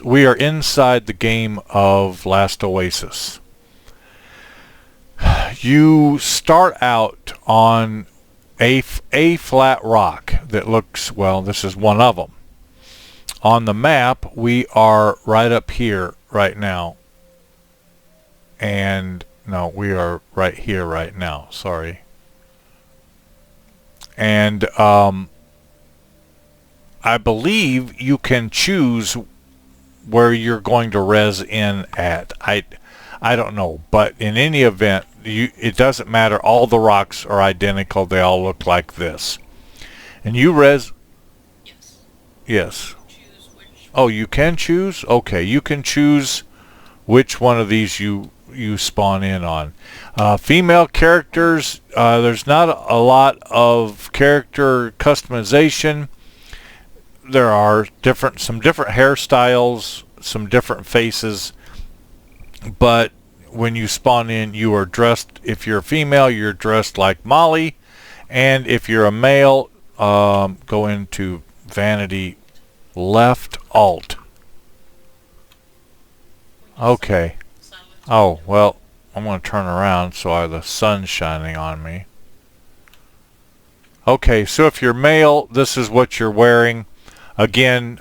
we are inside the game of Last Oasis. You start out on a flat rock that looks, well, this is one of them. On the map, we are right up here right now. And, no, we are right here right now, sorry. And, I believe you can choose where you're going to res in at. I don't know, but in any event, it doesn't matter. All the rocks are identical. They all look like this. And you res... Yes. Oh, you can choose? Okay, you can choose which one of these you spawn in on. Female characters, there's not a lot of character customization. There are some different hairstyles, some different faces, but when you spawn in, you are dressed, if you're a female, you're dressed like Molly, and if you're a male, go into Vanity, left Alt. Okay. Oh, well, I'm going to turn around so the sun's shining on me. Okay, so if you're male, this is what you're wearing. Again,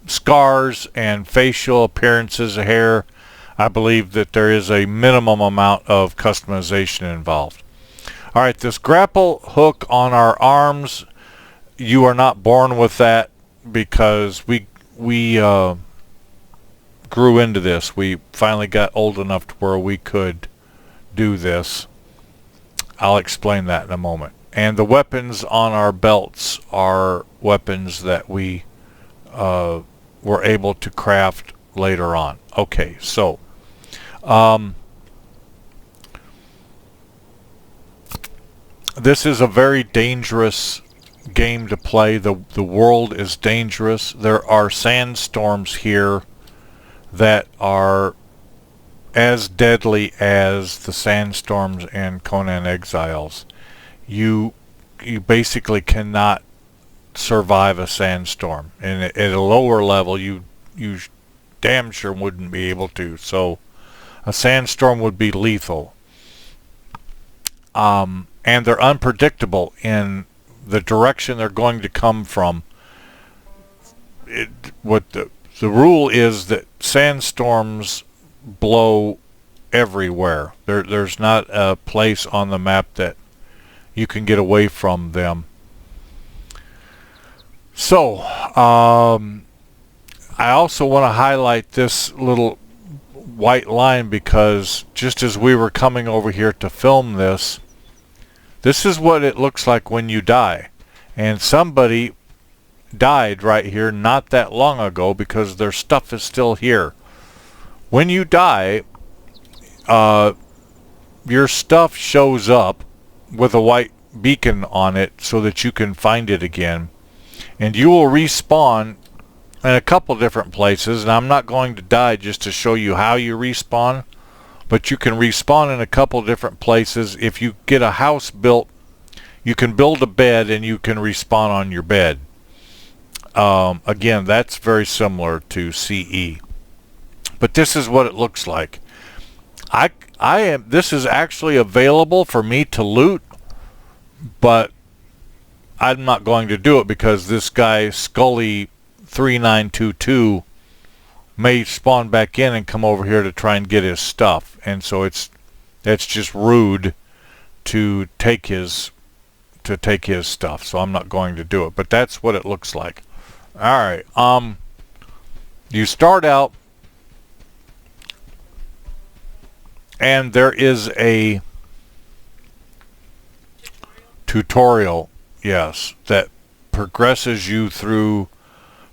scars and facial appearances of hair. I believe that there is a minimum amount of customization involved. Alright, this grapple hook on our arms, you are not born with that because we grew into this. We finally got old enough to where we could do this. I'll explain that in a moment. And the weapons on our belts are weapons that we were able to craft later on. Okay, so this is a very dangerous game to play. The world is dangerous. There are sandstorms here that are as deadly as the sandstorms in Conan Exiles. You basically cannot survive a sandstorm, and at a lower level you damn sure wouldn't be able to. So a sandstorm would be lethal, and they're unpredictable in the direction they're going to come from. What the rule is that sandstorms blow everywhere. There's not a place on the map that you can get away from them. So, I also want to highlight this little white line because just as we were coming over here to film this, this is what it looks like when you die. And somebody died right here not that long ago because their stuff is still here. When you die, your stuff shows up with a white beacon on it so that you can find it again, and you will respawn in a couple different places. And I'm not going to die just to show you how you respawn, but you can respawn in a couple different places. If you get a house built, you can build a bed and you can respawn on your bed. Again, that's very similar to CE, but this is what it looks like. This is actually available for me to loot, but I'm not going to do it because this guy Scully 3922 may spawn back in and come over here to try and get his stuff, and so that's just rude to take his stuff. So I'm not going to do it, but that's what it looks like. All right, you start out, and there is a tutorial, yes, that progresses you through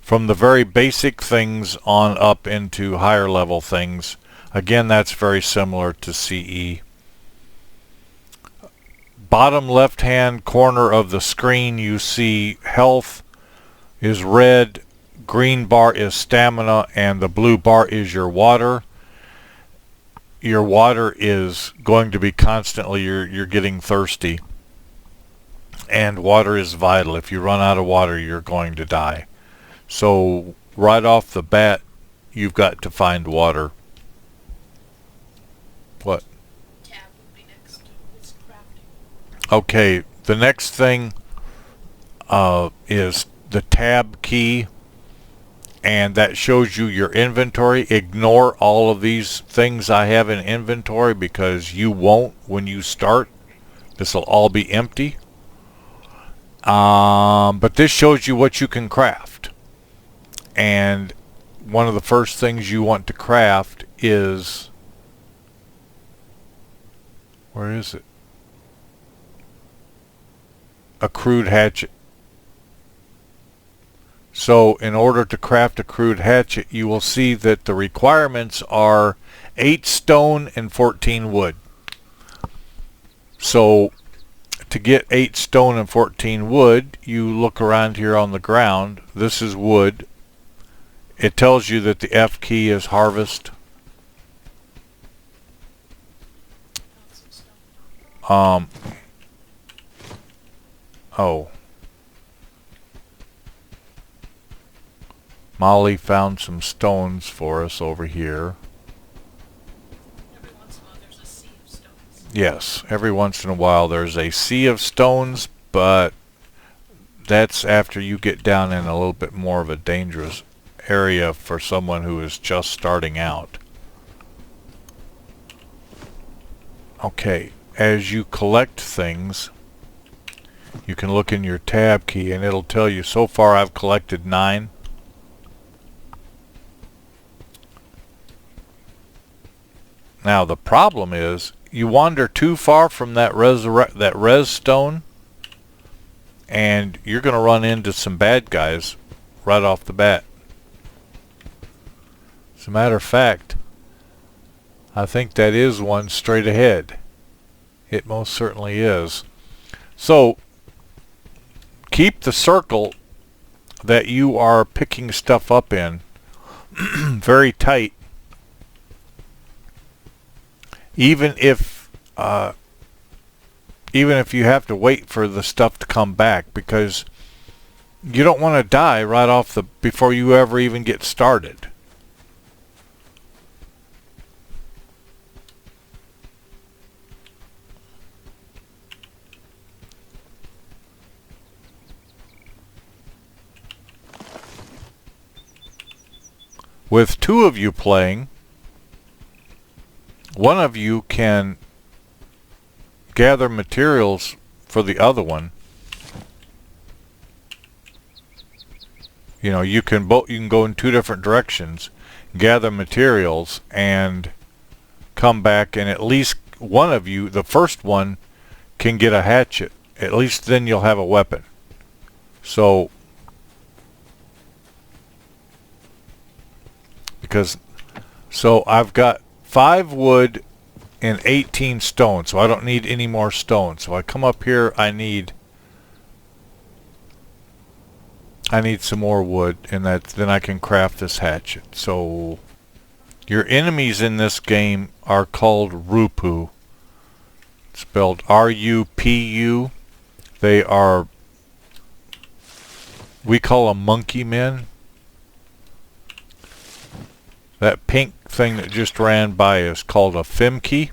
from the very basic things on up into higher level things. Again, that's very similar to CE. Bottom left hand corner of the screen, you see health is red, green bar is stamina, and the blue bar is your water. Your water is going to be constantly, you're getting thirsty, and water is vital. If you run out of water, you're going to die. So right off the bat, you've got to find water. What? Tab would be next. It's crafting. Okay, the next thing is the tab key, and that shows you your inventory. Ignore all of these things I have in inventory because you won't when you start. This will all be empty. But this shows you what you can craft. And one of the first things you want to craft is... Where is it? A crude hatchet. So in order to craft a crude hatchet, you will see that the requirements are 8 stone and 14 wood. So to get 8 stone and 14 wood, you look around here on the ground. This is wood. It tells you that the F key is harvest. Oh. Molly found some stones for us over here. Every once in a while there's a sea of stones. Yes, every once in a while there's a sea of stones, but that's after you get down in a little bit more of a dangerous area for someone who is just starting out. Okay, as you collect things, you can look in your tab key and it'll tell you, so far I've collected 9. Now the problem is, you wander too far from that res stone, and you're going to run into some bad guys right off the bat. As a matter of fact, I think that is one straight ahead. It most certainly is. So keep the circle that you are picking stuff up in very tight. Even if you have to wait for the stuff to come back, because you don't want to die right off the before you ever even get started. With 2 of you playing, one of you can gather materials for the other one. You know, you can go in 2 different directions, gather materials, and come back, and at least one of you, the first one, can get a hatchet. At least then you'll have a weapon. So I've got 5 wood and 18 stone, so I don't need any more stone. So I come up here, I need some more wood, and then I can craft this hatchet. So your enemies in this game are called Rupu, spelled R-U-P-U. They are, we call them monkey men. That pink thing that just ran by is called a Femke.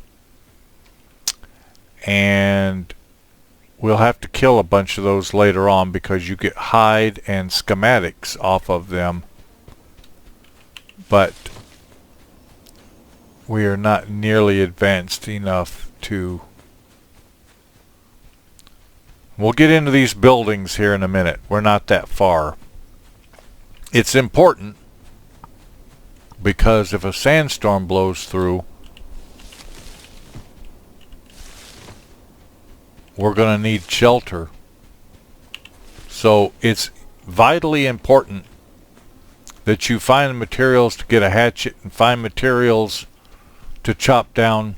And we'll have to kill a bunch of those later on because you get hide and schematics off of them. But we are not nearly advanced enough to... We'll get into these buildings here in a minute. We're not that far. It's important, because if a sandstorm blows through, we're going to need shelter. So it's vitally important that you find materials to get a hatchet and find materials to chop down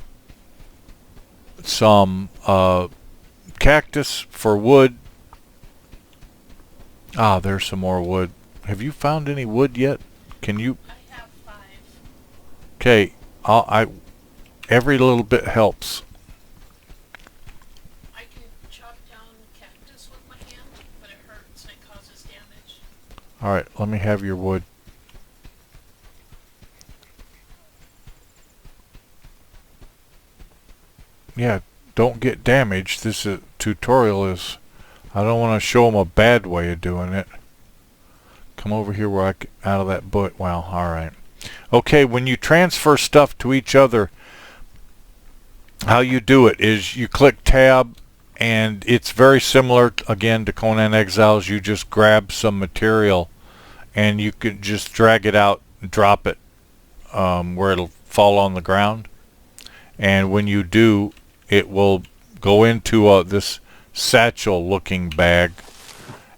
some cactus for wood. Ah, there's some more wood. Have you found any wood yet? Can you... I have 5. Okay, every little bit helps. I can chop down cactus with my hand, but it hurts and it causes damage. Alright, let me have your wood. Yeah, don't get damaged. This tutorial is... I don't want to show them a bad way of doing it. Come over here where I get out of that butt. Well, alright. Okay, when you transfer stuff to each other, how you do it is you click tab, and it's very similar again to Conan Exiles. You just grab some material and you can just drag it out and drop it where it'll fall on the ground, and when you do, it will go into this satchel looking bag,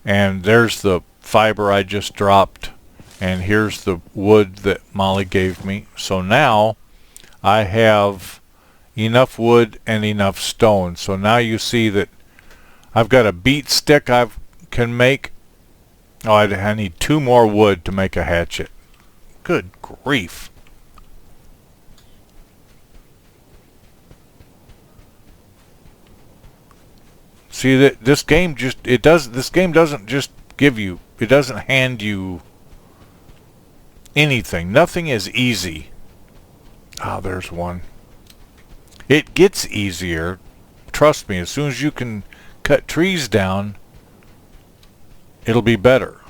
and there's the fiber I just dropped, and here's the wood that Molly gave me. So now I have enough wood and enough stone. So now you see that I've got a beat stick I can make. Oh, I need 2 more wood to make a hatchet. Good grief. See that this game this game doesn't just give you, it doesn't hand you anything. Nothing is easy. Ah, there's one. It gets easier. Trust me, as soon as you can cut trees down, it'll be better.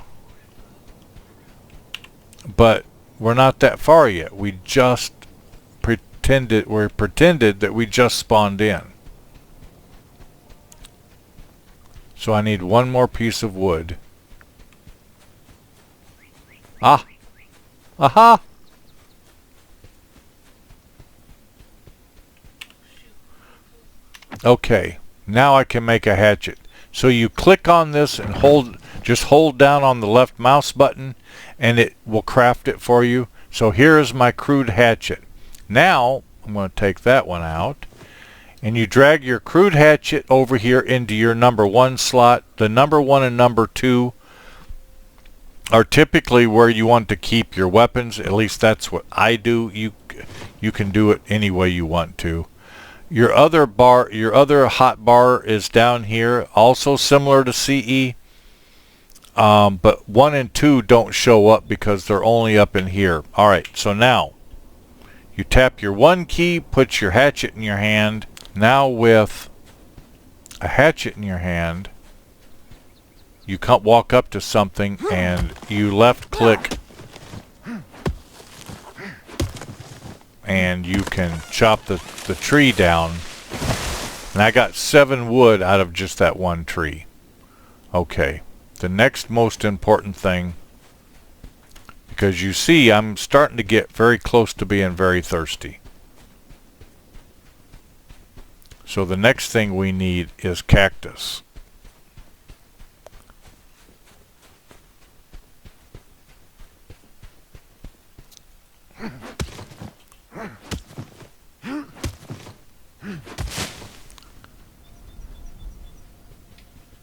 But we're not that far yet. We pretended that we just spawned in. So I need 1 more piece of wood. Ah! Aha! Okay, now I can make a hatchet. So you click on this and just hold down on the left mouse button, and it will craft it for you. So here is my crude hatchet. Now I'm going to take that one out, and you drag your crude hatchet over here into your number 1 slot. The number 1 and number 2 are typically where you want to keep your weapons. At least that's what I do. You can do it any way you want to. Your other hot bar is down here, also similar to CE, but 1 and 2 don't show up because they're only up in here. Alright, so now you tap your 1 key, put your hatchet in your hand. Now with a hatchet in your hand, you walk up to something and you left click and you can chop the tree down. And I got 7 wood out of just that 1 tree. Okay, the next most important thing, because you see I'm starting to get very close to being very thirsty. So the next thing we need is cactus.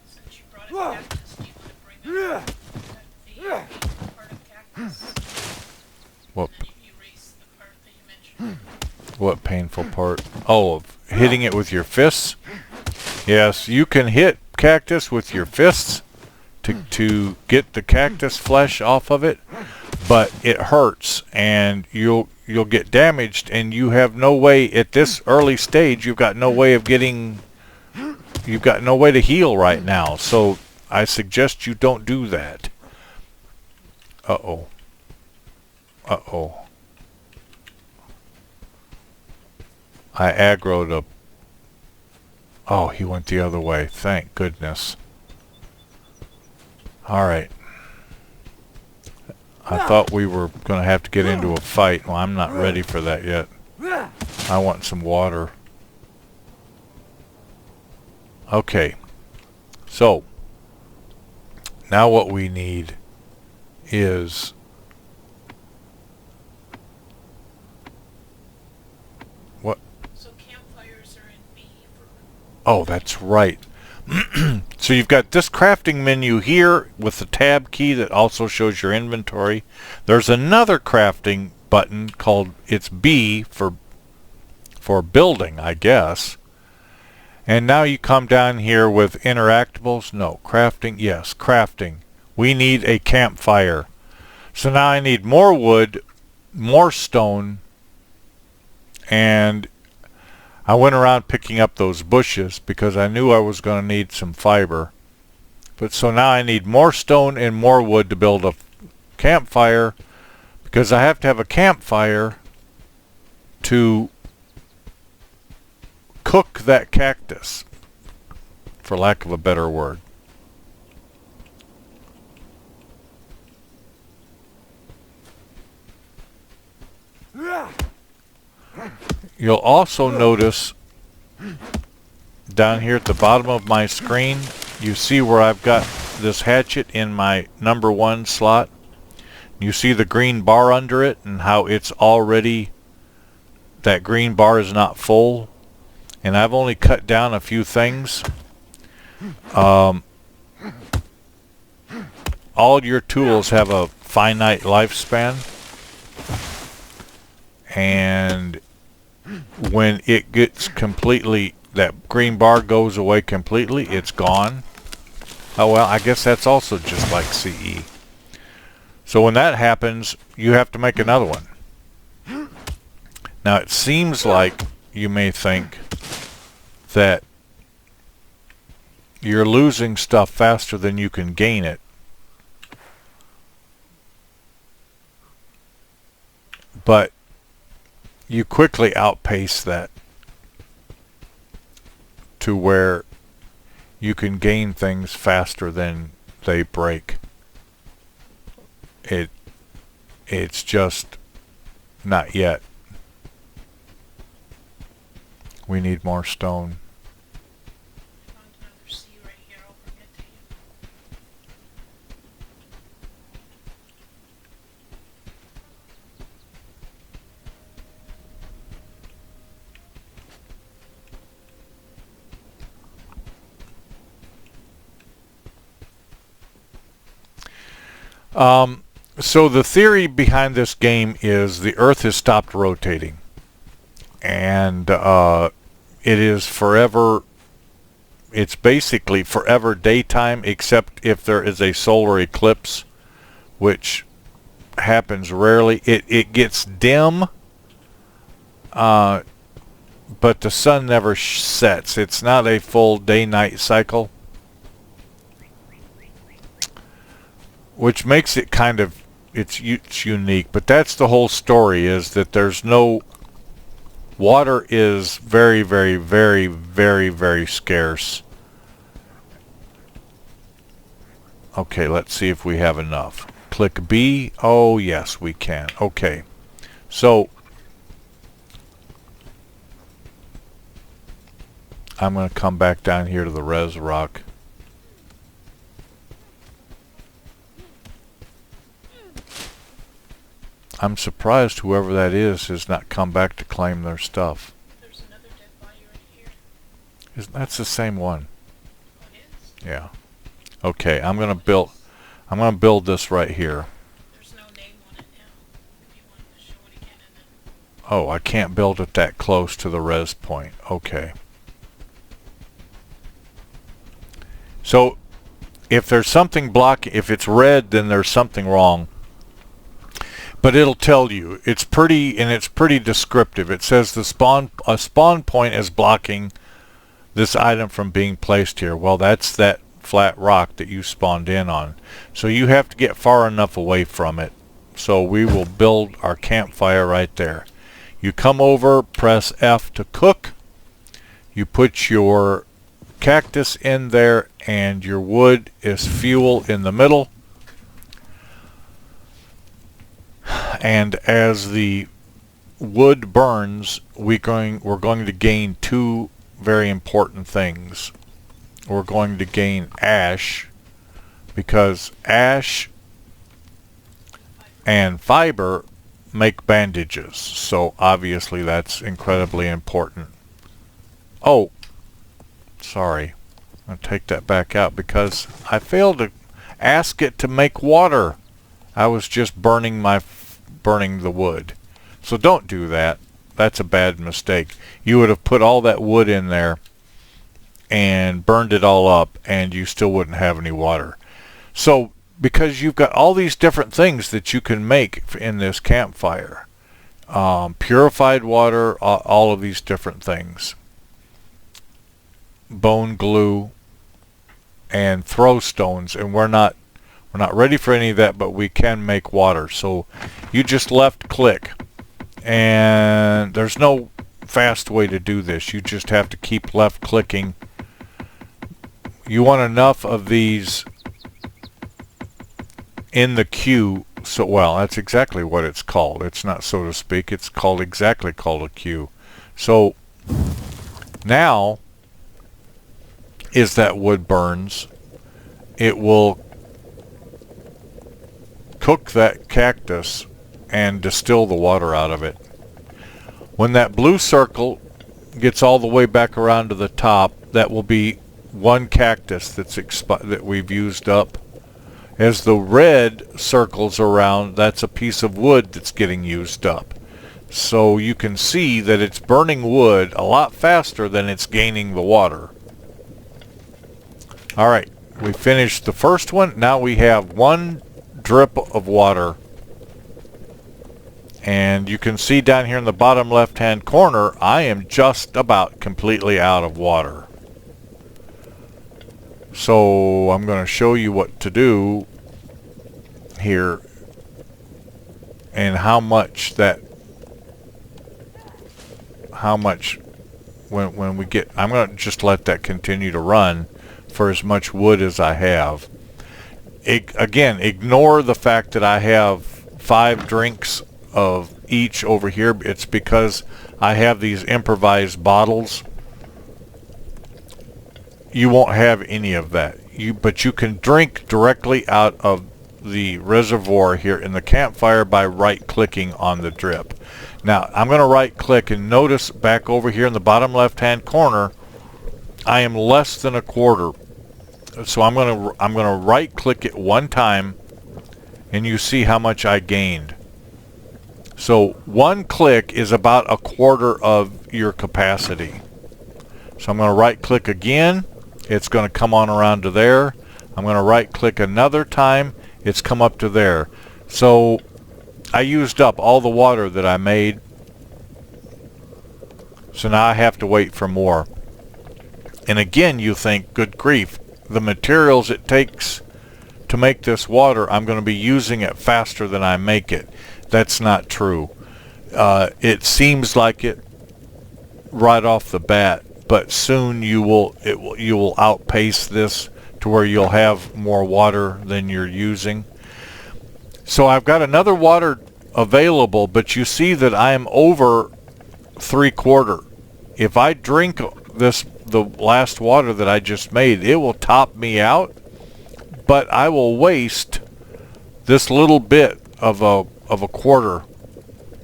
Since you brought a cactus, do you want to bring up the part of cactus? What? And then you erase the part that you mentioned. What painful part? Oh, of hitting it with your fists? Yes, you can hit cactus with your fists to get the cactus flesh off of it, but it hurts and you'll get damaged, and you have no way at this early stage. You've got no way to heal right now. So I suggest you don't do that. Uh-oh. Uh-oh. I aggroed a... Oh, he went the other way. Thank goodness. Alright. I thought we were going to have to get into a fight. Well, I'm not ready for that yet. I want some water. Okay. So, now what we need is... What? So campfires are in B for... Oh, that's right. So you've got this crafting menu here with the tab key that also shows your inventory. There's another crafting button called, it's B for building, I guess. And now you come down here with interactables. No, crafting. Yes, crafting. We need a campfire. So now I need more wood, more stone, and I went around picking up those bushes because I knew I was going to need some fiber. But so now I need more stone and more wood to build a campfire, because I have to have a campfire to cook that cactus, for lack of a better word. You'll also notice down here at the bottom of my screen, you see where I've got this hatchet in my number 1 slot. You see the green bar under it and how it's already, that green bar is not full. And I've only cut down a few things. All your tools have a finite lifespan. And when it gets completely, that green bar goes away completely, it's gone. Oh well, I guess that's also just like CE. So when that happens, you have to make another one. Now it seems like you may think that you're losing stuff faster than you can gain it. But you quickly outpace that to where you can gain things faster than they break. It's just not yet. We need more stone. Found another C right here. I'll bring it to you. So the theory behind this game is the Earth has stopped rotating, and it is forever. It's basically forever daytime, except if there is a solar eclipse, which happens rarely. It gets dim, but the sun never sets. It's not a full day-night cycle, which makes it kind of, it's unique. But that's the whole story, is that there's no, water is very, very, very, very, very scarce. Okay, let's see if we have enough. Click B. Oh yes, we can. Okay, so I'm going to come back down here to the res rock. I'm surprised whoever that is has not come back to claim their stuff. There's another dead body right here. That's the same one. Oh, it is? Yeah. Okay, I'm gonna build this right here. There's no name on it now. If you wanted to show it again and then... Oh, I can't build it that close to the res point. Okay. So, if there's something blocking, if it's red, then there's something wrong. But it'll tell you. It's pretty descriptive. It says a spawn point is blocking this item from being placed here. Well, that's that flat rock that you spawned in on. So you have to get far enough away from it. So we will build our campfire right there. You come over, press F to cook. You put your cactus in there, and your wood is fuel in the middle. And as the wood burns, we're going to gain two very important things. We're going to gain ash, because ash and fiber make bandages. So obviously that's incredibly important. Oh, sorry. I'm going to take that back out because I failed to ask it to make water. I was just burning the wood. So don't do that. That's a bad mistake. You would have put all that wood in there and burned it all up, and you still wouldn't have any water. So because you've got all these different things that you can make in this campfire, purified water, all of these different things. bone glue, and throw stones, and we're not ready for any of that, but we can make water. So you just left click, and there's no fast way to do this. You just have to keep left clicking. You want enough of these in the queue. So, well, that's exactly what it's called. It's not so to speak. It's called exactly called a queue. So now, as that wood burns, it will cook that cactus and distill the water out of it. When that blue circle gets all the way back around to the top, that will be one cactus that we've used up. As the red circles around, that's a piece of wood that's getting used up. So you can see that it's burning wood a lot faster than it's gaining the water. Alright, we finished the first one. Now we have one drip of water. And you can see down here in the bottom left hand corner, I am just about completely out of water. So I'm going to show you what to do here and how much when we get, I'm going to just let that continue to run for as much wood as I have. Again, ignore the fact that I have 5 drinks of each over here. It's because I have these improvised bottles. You won't have any of that. But you can drink directly out of the reservoir here in the campfire by right-clicking on the drip. Now, I'm going to right-click and notice back over here in the bottom left-hand corner, I am less than a quarter. So I'm going to right-click it one time, and you see how much I gained. So one click is about a quarter of your capacity. So I'm going to right-click again. It's going to come on around to there. I'm going to right-click another time. It's come up to there. So I used up all the water that I made. So now I have to wait for more. And again, you think, good grief, the materials it takes to make this water, I'm going to be using it faster than I make it. That's not true. It seems like it right off the bat, but soon you will outpace this to where you'll have more water than you're using. So I've got another water available, but you see that I am over 3/4. If I drink the last water that I just made, it will top me out, but I will waste this little bit of a quarter.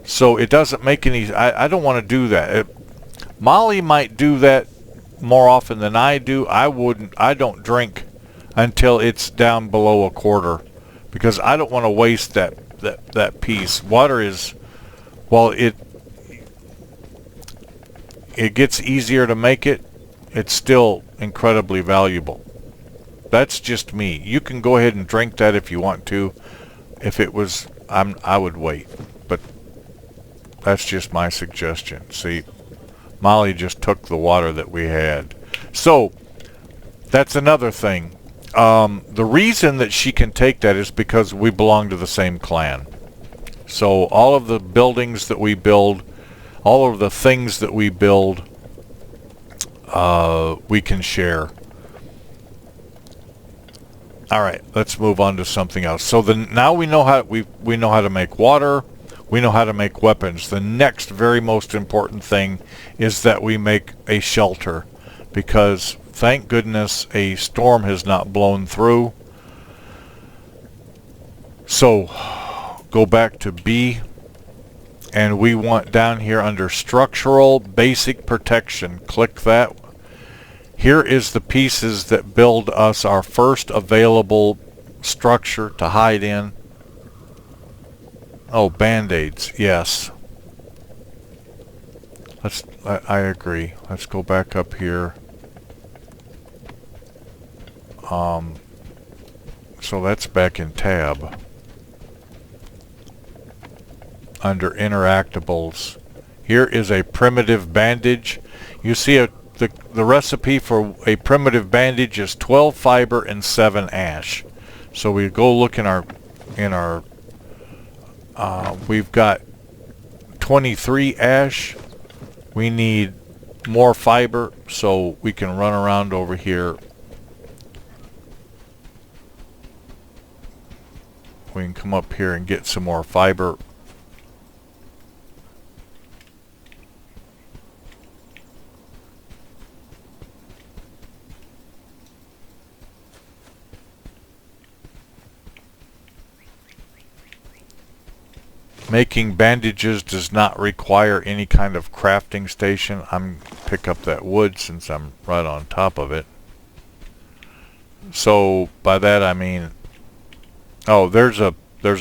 So it doesn't make any, I don't want to do that. Molly might do that more often than I do. I don't drink until it's down below a quarter because I don't want to waste that piece. Water is, well, it gets easier to make it, it's still incredibly valuable. That's just me. You can go ahead and drink that if you want to. If it was, I would wait. But that's just my suggestion. See, Molly just took the water that we had. So that's another thing. The reason that she can take that is because we belong to the same clan. So all of the buildings that we build, all of the things that we build, we can share. All right, let's move on to something else. So now we know how we know how to make water. We know how to make weapons. The next very most important thing is that we make a shelter, because thank goodness a storm has not blown through. So go back to B, and we want down here under structural basic protection, click that. Here is the pieces that build us our first available structure to hide in. Oh, band-aids, yes. I agree. Let's go back up here. So that's back in tab. Under interactables. Here is a primitive bandage. You see the recipe for a primitive bandage is 12 fiber and 7 ash. So we go look in our we've got 23 ash. We need more fiber, so we can run around over here. We can come up here and get some more fiber. Making bandages does not require any kind of crafting station. I'm pick up that wood since I'm right on top of it. So by that I mean, oh, there's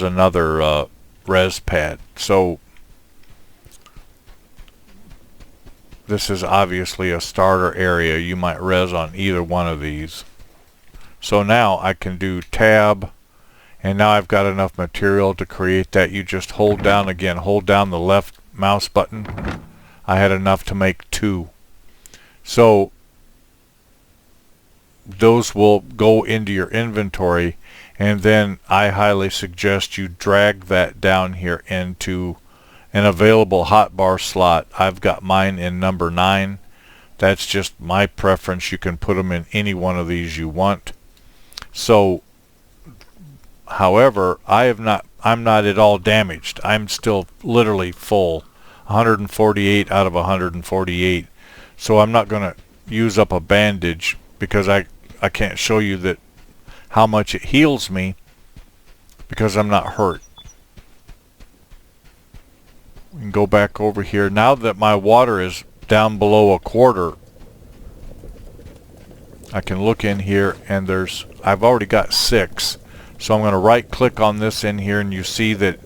another res pad. So this is obviously a starter area. You might res on either one of these. So now I can do tab. And now I've got enough material to create that. You just hold down again, hold down the left mouse button. I had enough to make 2. So those will go into your inventory, and then I highly suggest you drag that down here into an available hotbar slot. I've got mine in number 9. That's just my preference. You can put them in any one of these you want. So however, I'm not at all damaged. I'm still literally full. 148 out of 148. So I'm not going to use up a bandage because I can't show you that how much it heals me because I'm not hurt. We can go back over here. Now that my water is down below 1/4, I can look in here and I've already got 6. So I'm going to right click on this in here, and you see that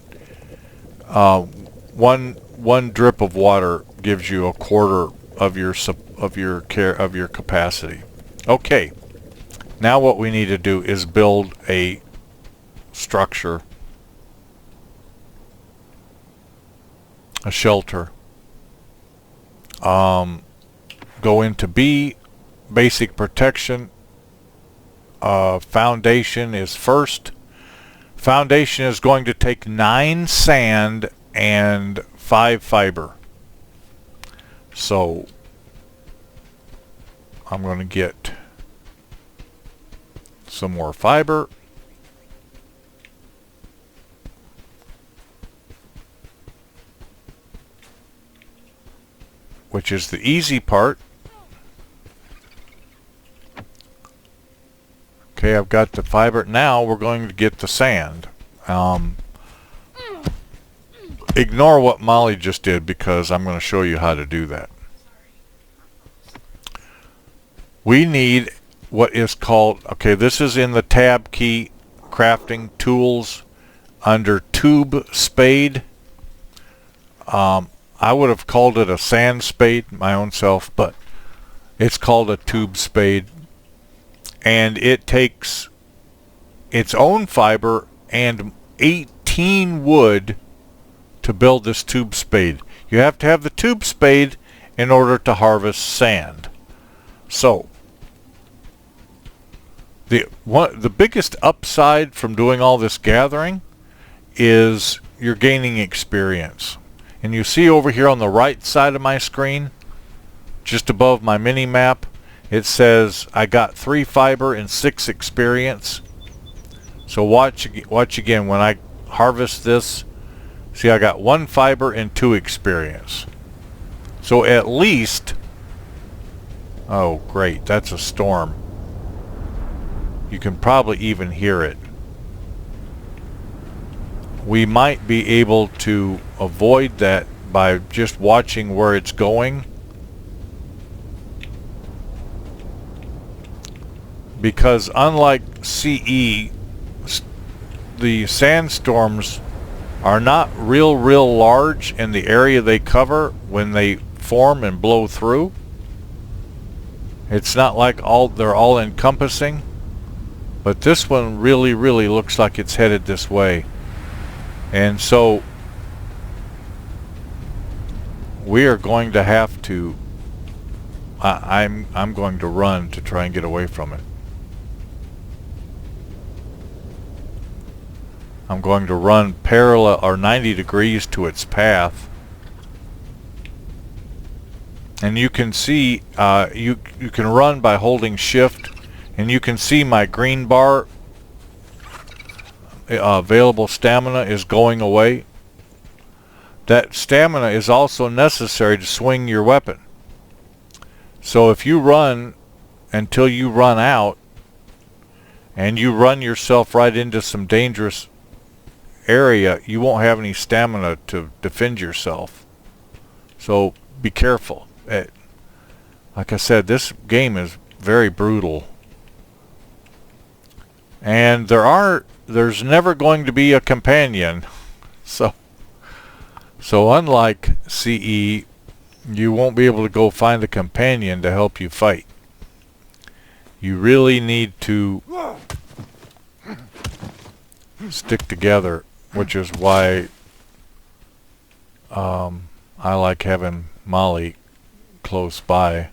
one drip of water gives you 1/4 of your capacity. Okay, now what we need to do is build a structure, a shelter. Go into B, basic protection. Foundation is first. Foundation is going to take 9 sand and 5 fiber. So I'm going to get some more fiber. Which is the easy part. Okay, I've got the fiber. Now we're going to get the sand. Ignore what Molly just did because I'm going to show you how to do that. We need what is called, okay, this is in the tab key, crafting tools, under tube spade. I would have called it a sand spade, my own self, but it's called a tube spade. And it takes its own fiber and 18 wood to build this tube spade. You have to have the tube spade in order to harvest sand. So the biggest upside from doing all this gathering is you're gaining experience. And you see over here on the right side of my screen, just above my mini map, it says I got 3 fiber and 6 experience. So watch again when I harvest this. See, I got 1 fiber and 2 experience. So at least, oh great, that's a storm. You can probably even hear it. We might be able to avoid that by just watching where it's going. Because unlike CE, the sandstorms are not real large in the area they cover when they form and blow through. It's not like they're all encompassing, but this one really looks like it's headed this way. And so we are going to have to I'm going to run to try and get away from it. I'm going to run parallel or 90 degrees to its path. And you can see, you can run by holding shift, and you can see my green bar, available stamina, is going away. That stamina is also necessary to swing your weapon. So if you run until you run out, and you run yourself right into some dangerous area, you won't have any stamina to defend yourself. So be careful. Like I said, this game is very brutal. And there's never going to be a companion. So unlike CE, you won't be able to go find a companion to help you fight. You really need to stick together, which is why I like having Molly close by.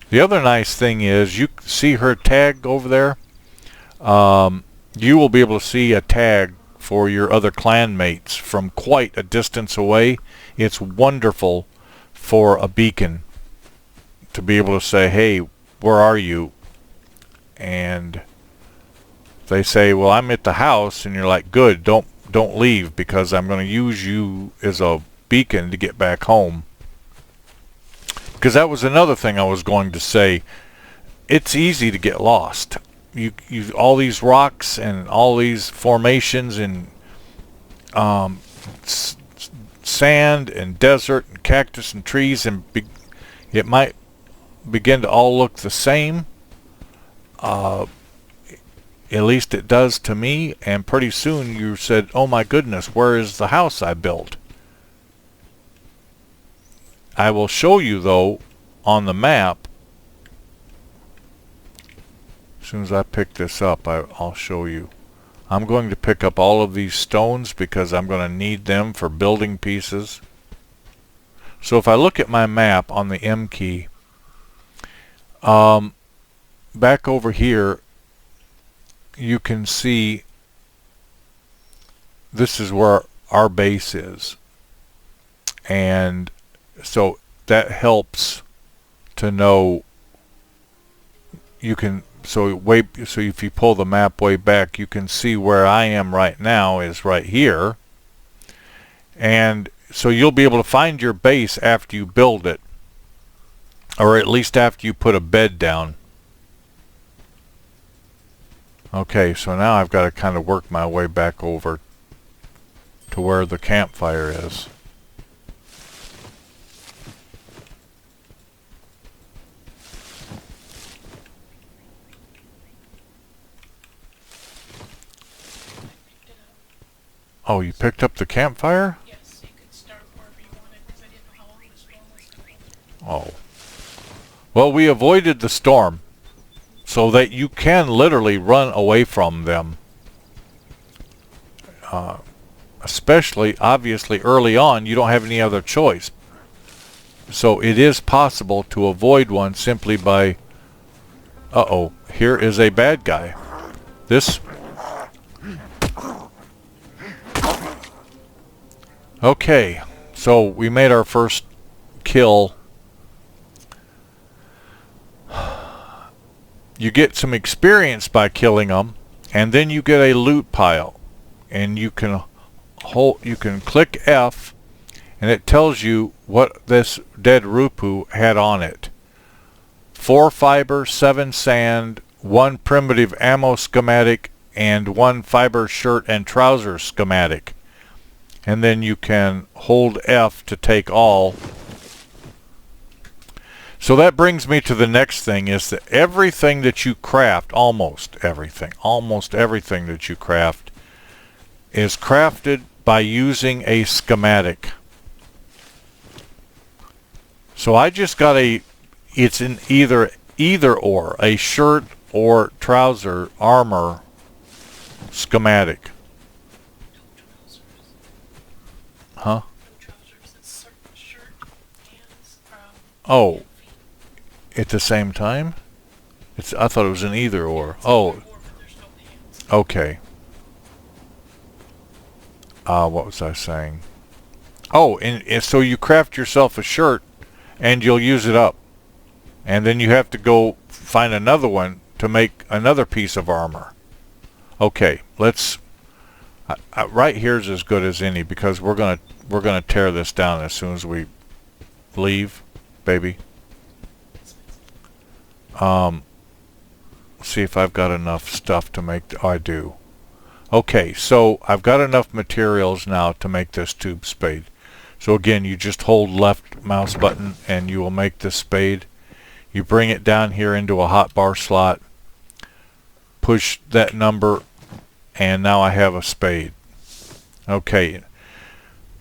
The other nice thing is, you see her tag over there? You will be able to see a tag for your other clanmates from quite a distance away. It's wonderful for a beacon to be able to say, hey, where are you? And they say, well, I'm at the house, and you're like, good, don't leave, because I'm going to use you as a beacon to get back home. Because that was another thing I was going to say. It's easy to get lost. You all these rocks and all these formations and sand and desert and cactus and trees, and it might begin to all look the same. At least it does to me, and pretty soon you said, oh my goodness, where is the house I built? I will show you, though, on the map. As soon as I pick this up, I'll show you. I'm going to pick up all of these stones because I'm going to need them for building pieces. So if I look at my map on the M key, back over here, you can see this is where our base is. And so that helps to know. You can, so if you pull the map way back, you can see where I am right now is right here. And so you'll be able to find your base after you build it, or at least after you put a bed down. Okay, so now I've got to kind of work my way back over to where the campfire is. Oh, you picked up the campfire? Yes, you could start wherever you wanted, because I didn't know how long the storm was going to go. Oh. Well, we avoided the storm, so that you can literally run away from them. Especially, obviously, early on, you don't have any other choice. So it is possible to avoid one simply by... Uh-oh, here is a bad guy. This... Okay, so we made our first kill. You get some experience by killing them, and then you get a loot pile, and you can click F, and it tells you what this dead Rupu had on it. 4 fiber, 7 sand, 1 primitive ammo schematic, and 1 fiber shirt and trousers schematic. And then you can hold F to take all. So that brings me to the next thing, is that everything that you craft, almost everything that you craft, is crafted by using a schematic. So I just got it's in either or, a shirt or trouser armor schematic. Huh? Shirt, Oh, At the same time? I thought it was an either or. It's Oh, or, but there's no hands. okay. What was I saying? Oh, and so you craft yourself a shirt and you'll use it up. And then you have to go find another one to make another piece of armor. Okay, let's right here's as good as any because we're gonna tear this down as soon as we leave, baby. See if I've got enough stuff to make. Oh, I do. Okay, so I've got enough materials now to make this tube spade. So again, you just hold left mouse button and you will make this spade. You bring it down here into a hotbar slot, push that number, and now I have a spade. Okay.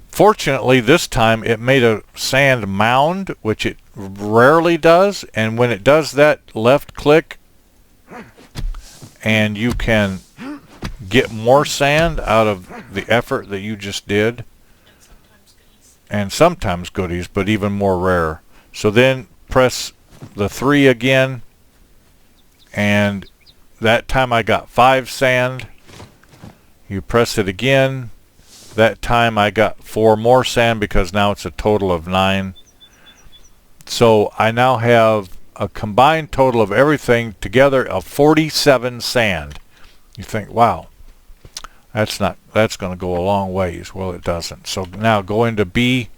Fortunately, this time it made a sand mound, which it rarely does, and when it does that, left click and you can get more sand out of the effort that you just did. And sometimes goodies, but even more rare. So then press the 3 again, and that time I got 5 sand. You press it again. That time I got 4 more sand because now it's a total of 9. So I now have a combined total of everything together of 47 sand. You think, wow, that's going to go a long ways. Well, it doesn't. So now go into B,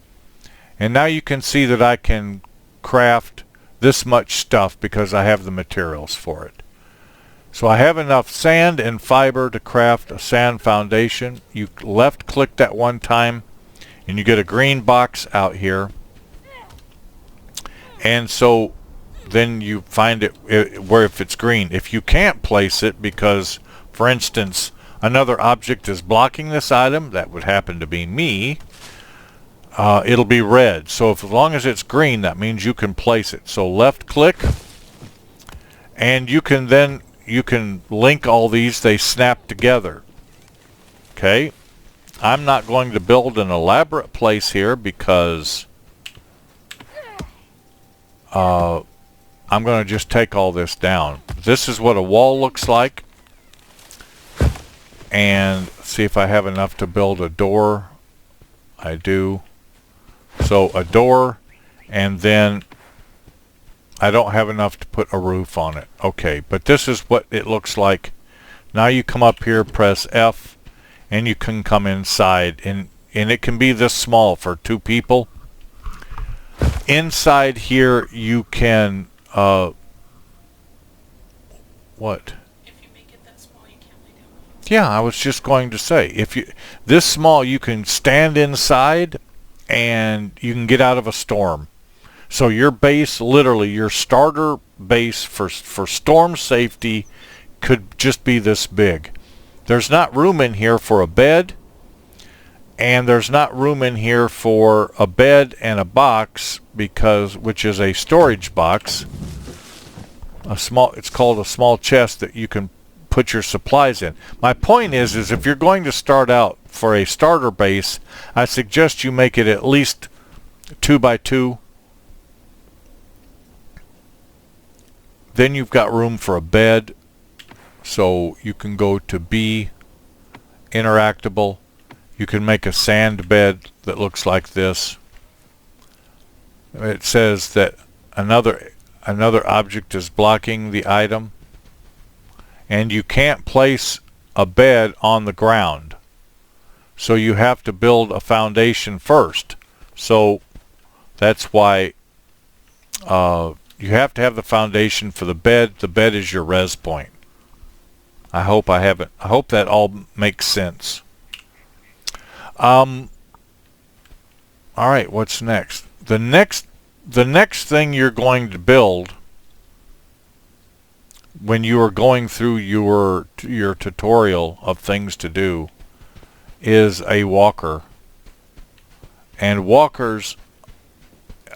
and now you can see that I can craft this much stuff because I have the materials for it. So I have enough sand and fiber to craft a sand foundation. You left click that one time and you get a green box out here. And so then you find it where if it's green. If you can't place it because, for instance, another object is blocking this item, that would happen to be me, it'll be red. So as long as it's green, that means you can place it. So left click, and you can link all these, they snap together. Okay, I'm not going to build an elaborate place here because I'm going to just take all this down. This is what a wall looks like. And see if I have enough to build a door. I do. So a door, and then I don't have enough to put a roof on it. Okay, but this is what it looks like. Now you come up here, press F, and you can come inside, and it can be this small for 2 people. Inside here you can what? If you make it that small, you can't lay down. Yeah, I was just going to say, if you this small, you can stand inside and you can get out of a storm. So your base, literally your starter base for storm safety could just be this big. There's not room in here for a bed, and there's not room in here for a bed and a box which is a storage box. It's called a small chest that you can put your supplies in. My point is if you're going to start out for a starter base, I suggest you make it at least 2 by 2. Then you've got room for a bed, so you can go to B, interactable. You can make a sand bed that looks like this. It says that another object is blocking the item, and you can't place a bed on the ground, so you have to build a foundation first. So that's why you have to have the foundation for the bed. The bed is your res point. I hope that all makes sense. All right, what's next? The next thing you're going to build when you are going through your tutorial of things to do is a walker. And walkers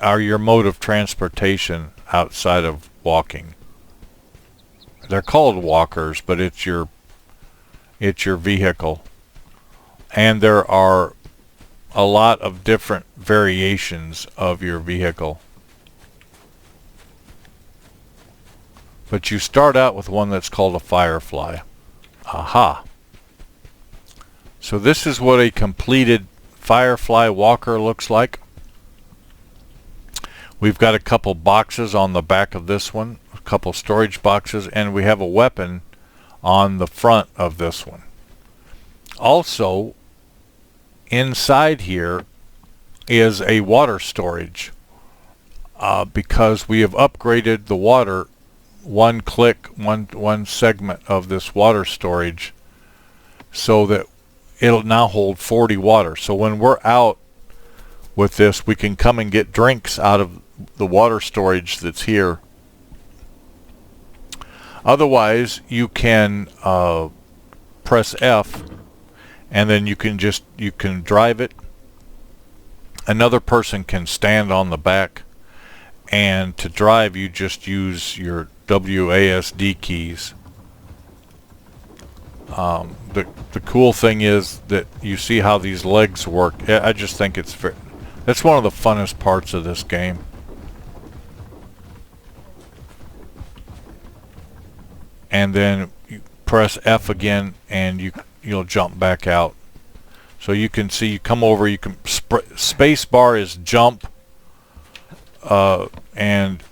are your mode of transportation outside of walking. They're called walkers, but it's your vehicle. And there are a lot of different variations of your vehicle. But you start out with one that's called a Firefly. Aha. So this is what a completed Firefly walker looks like. We've got a couple boxes on the back of this one, a couple storage boxes, and we have a weapon on the front of this one. Also, inside here is a water storage because we have upgraded the water one segment of this water storage so that it'll now hold 40 water. So when we're out with this, we can come and get drinks out of the water storage that's here. Otherwise, you can press F, and then you can drive it. Another person can stand on the back, and to drive you just use your WASD keys. The cool thing is that you see how these legs work. I just think that's one of the funnest parts of this game. And then you press F again, and you'll jump back out. So you can see, you come over, you can space bar is jump, and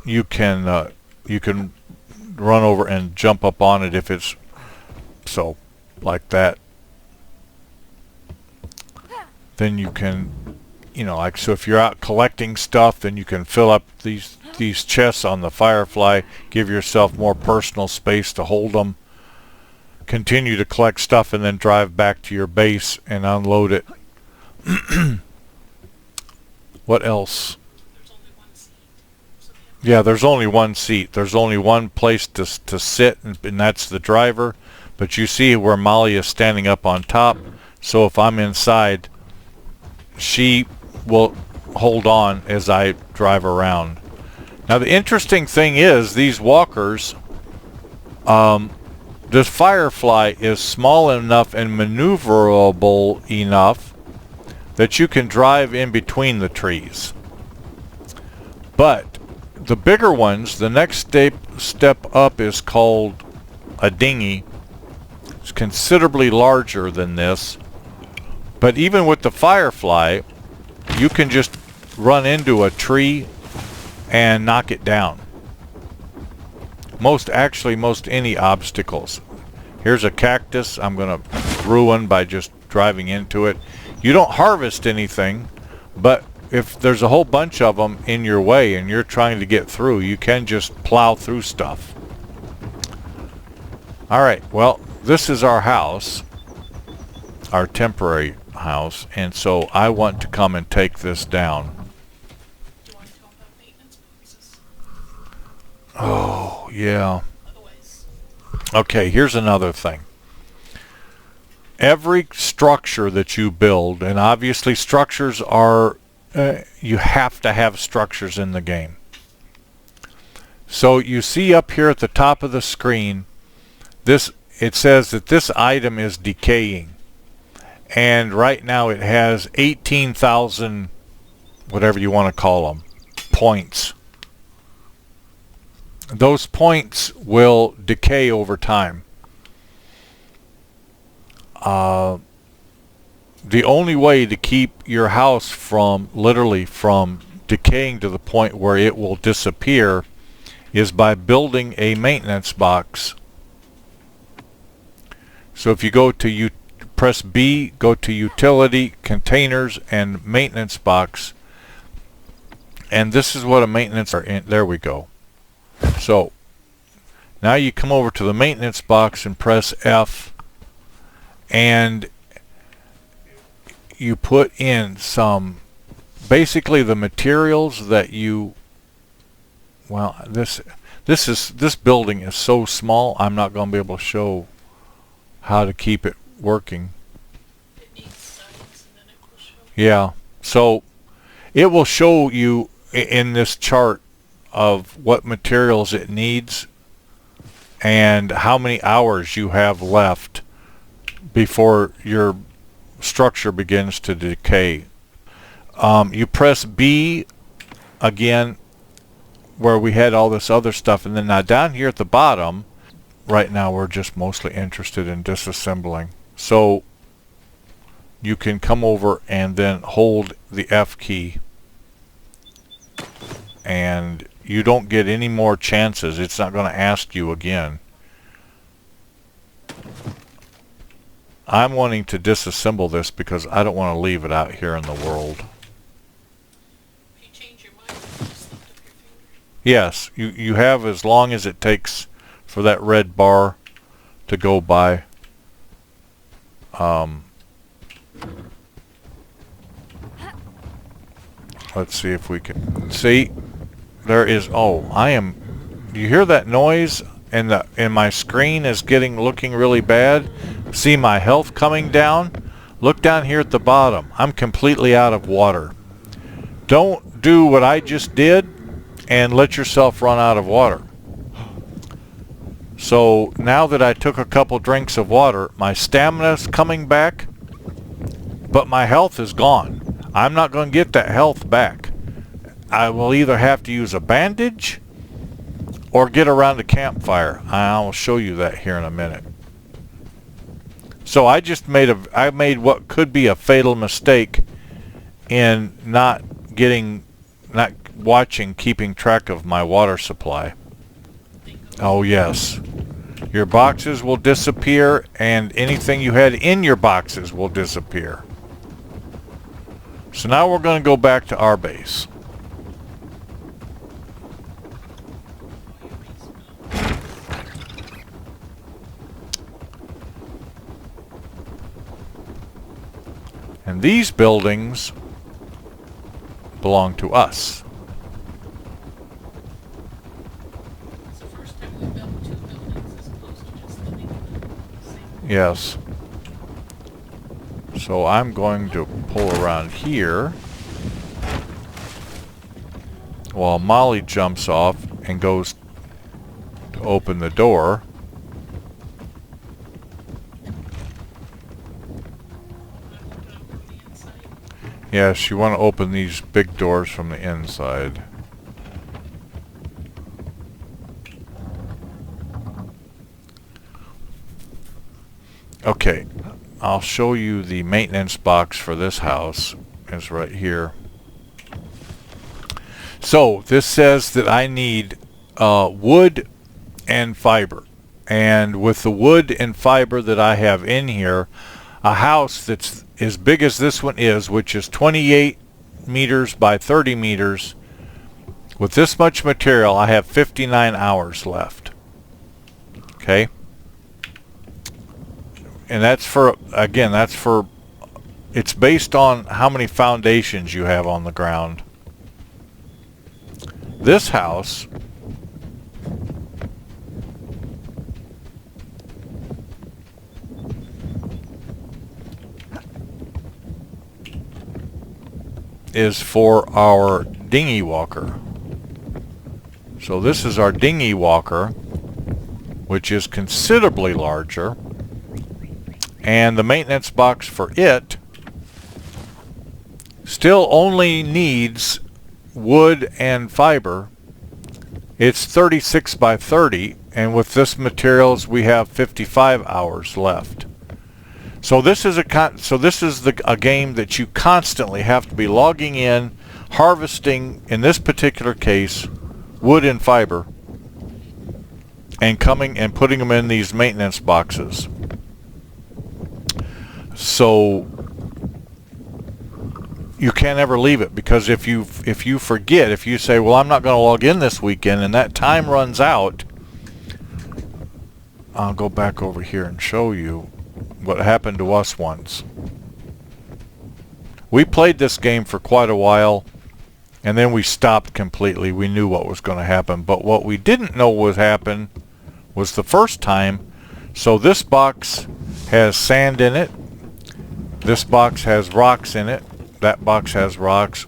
you can run over and jump up on it if it's so like that. Then you can, like, so if you're out collecting stuff, then you can fill up these chests on the Firefly, give yourself more personal space to hold them, continue to collect stuff, and then drive back to your base and unload it. What else? Yeah, there's only one seat. There's only one place to sit, and that's the driver. But you see where Molly is standing up on top. So if I'm inside, she will hold on as I drive around. Now the interesting thing is, these walkers, this Firefly is small enough and maneuverable enough that you can drive in between the trees. But the bigger ones, the next step up is called a dinghy. It's considerably larger than this. But even with the Firefly, you can just run into a tree and knock it down. Most any obstacles. Here's a cactus I'm going to ruin by just driving into it. You don't harvest anything, but if there's a whole bunch of them in your way and you're trying to get through, you can just plow through stuff. Alright, well, this is our house, our temporary house, and so I want to come and take this down. Do you want to talk about maintenance boxes? Oh, yeah. Otherwise. Okay, here's another thing. Every structure that you build, and obviously structures are, you have to have structures in the game. So you see up here at the top of the screen, it says that this item is decaying. And right now it has 18,000, whatever you want to call them, points. Those points will decay over time. The only way to keep your house literally from decaying to the point where it will disappear is by building a maintenance box. So if you go to press B, go to Utility, Containers, and Maintenance Box, and this is what a maintenance there we go. So now you come over to the maintenance box and press F, and you put in basically the materials that this building is so small, I'm not going to be able to show how to keep it working. It needs settings and then it will show. Yeah, so it will show you in this chart of what materials it needs and how many hours you have left before your structure begins to decay. You press B again where we had all this other stuff. And then now down here at the bottom, right now we're just mostly interested in disassembling. So you can come over and then hold the F key, and you don't get any more chances. It's not going to ask you again. I'm wanting to disassemble this because I don't want to leave it out here in the world. If you change your mind, you just lift up your finger. Yes, you have as long as it takes for that red bar to go by. Let's see if we can see. There is. Oh, you hear that noise? And my screen is looking really bad. See my health coming down? Look down here at the bottom. I'm completely out of water. Don't do what I just did and let yourself run out of water. So now that I took a couple drinks of water, my stamina's coming back, but my health is gone. I'm not going to get that health back. I will either have to use a bandage or get around a campfire. I'll show you that here in a minute. So I just made what could be a fatal mistake in not keeping track of my water supply. Oh yes. Your boxes will disappear, and anything you had in your boxes will disappear. So now we're going to go back to our base. And these buildings belong to us. It's the first time we've built 2 buildings as opposed to just living in the same. Yes. So I'm going to pull around here while Molly jumps off and goes to open the door. Yes, you want to open these big doors from the inside. Okay, I'll show you the maintenance box for this house. It's right here. So this says that I need wood and fiber. And with the wood and fiber that I have in here, a house that's as big as this one is, which is 28 meters by 30 meters, with this much material, I have 59 hours left. Okay? And that's for, again, it's based on how many foundations you have on the ground. This house is for our dinghy walker. So this is our dinghy walker, which is considerably larger, and the maintenance box for it still only needs wood and fiber. It's 36 by 30, and with this materials we have 55 hours left. So this is a game that you constantly have to be logging in, harvesting, in this particular case, wood and fiber, and coming and putting them in these maintenance boxes. So you can't ever leave it, because if you forget, if you say, well, I'm not going to log in this weekend, and that time runs out, I'll go back over here and show you what happened to us once. We played this game for quite a while, and then we stopped completely. We knew what was going to happen, but what we didn't know would happen was the first time. So this box has sand in it. This box has rocks in it. That box has rocks.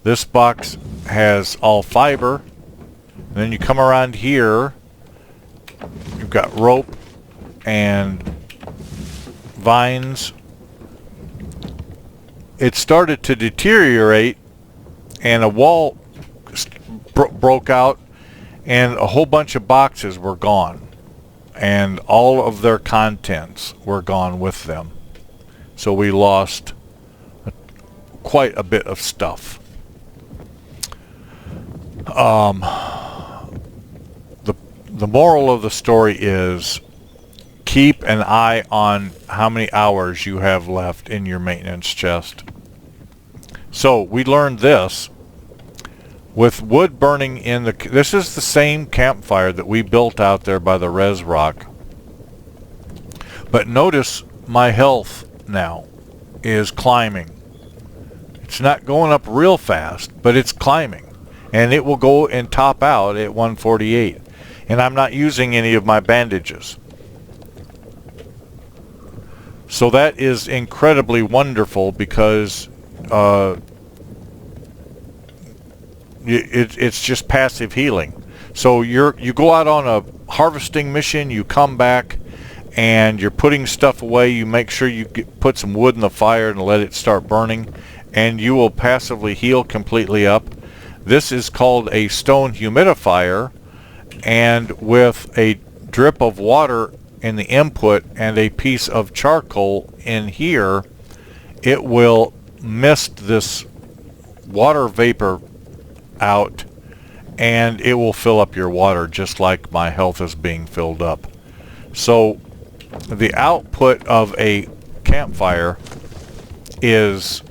This box has all fiber. And then you come around here, you've got rope and vines. It started to deteriorate, and a wall broke out, and a whole bunch of boxes were gone, and all of their contents were gone with them. So we lost quite a bit of stuff. The moral of the story is keep an eye on how many hours you have left in your maintenance chest. So we learned this. With wood burning in the... This is the same campfire that we built out there by the res rock. But notice my health now is climbing. It's not going up real fast, but it's climbing. And it will go and top out at 148. And I'm not using any of my bandages. So that is incredibly wonderful because it's just passive healing. So you go out on a harvesting mission, you come back, and you're putting stuff away. You make sure you put some wood in the fire and let it start burning, and you will passively heal completely up. This is called a stone humidifier, and with a drip of water in the input and a piece of charcoal in here, it will mist this water vapor out, and it will fill up your water just like my health is being filled up. So the output of a campfire is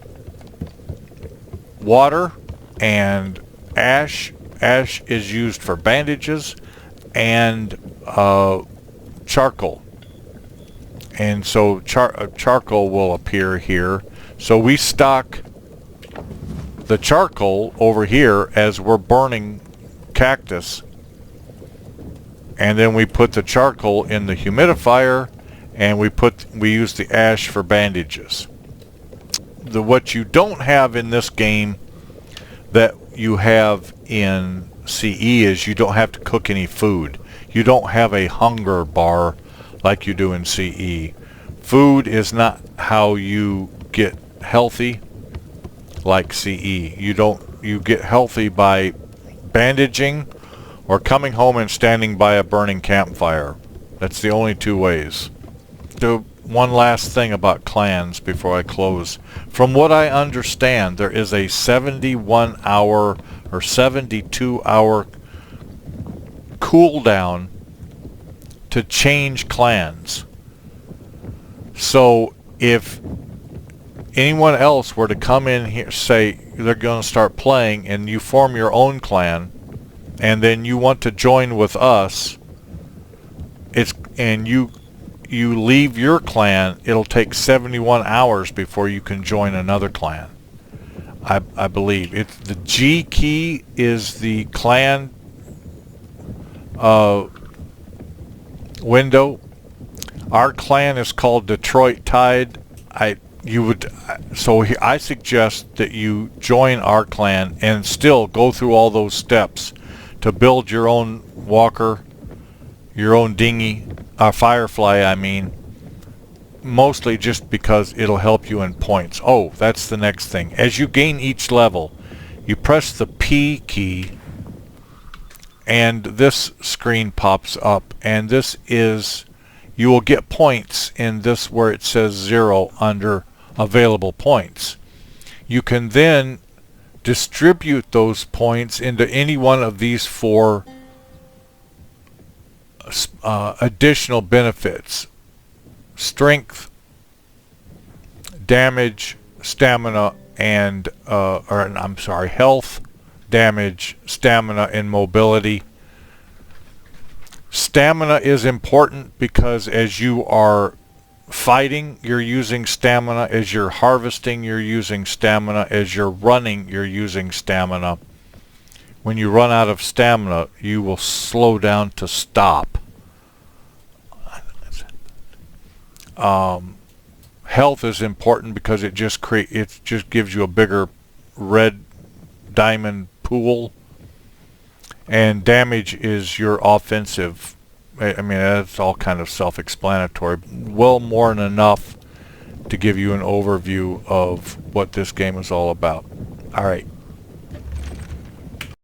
water and ash. Ash is used for bandages, and charcoal. And so charcoal will appear here. So we stock the charcoal over here as we're burning cactus, and then we put the charcoal in the humidifier, and we use the ash for bandages. What you don't have in this game that you have in CE is you don't have to cook any food. You don't have a hunger bar like you do in CE. Food is not how you get healthy like CE. You get healthy by bandaging or coming home and standing by a burning campfire. That's the only two ways. One last thing about clans before I close. From what I understand, there is a 71-hour or 72-hour cooldown to change clans. So if anyone else were to come in here, say they're going to start playing, and you form your own clan, and then you want to join with us, and you leave your clan, it'll take 71 hours before you can join another clan. I believe the G key is the clan window. Our clan is called Detroit Tide. So I suggest that you join our clan and still go through all those steps to build your own walker, your own dinghy, firefly I mean, mostly just because it'll help you in points. Oh, that's the next thing. As you gain each level, you press the P key and this screen pops up, and this is, you will get points in this where it says 0 under available points. You can then distribute those points into any one of these 4 additional benefits: strength, damage, stamina, and health, damage, stamina, and mobility. Stamina is important because as you are fighting, you're using stamina. As you're harvesting, you're using stamina. As you're running, you're using stamina. When you run out of stamina, you will slow down to stop. Health is important because it just gives you a bigger red diamond pool. And damage is your offensive. I mean, that's all kind of self-explanatory. Well, more than enough to give you an overview of what this game is all about. All right.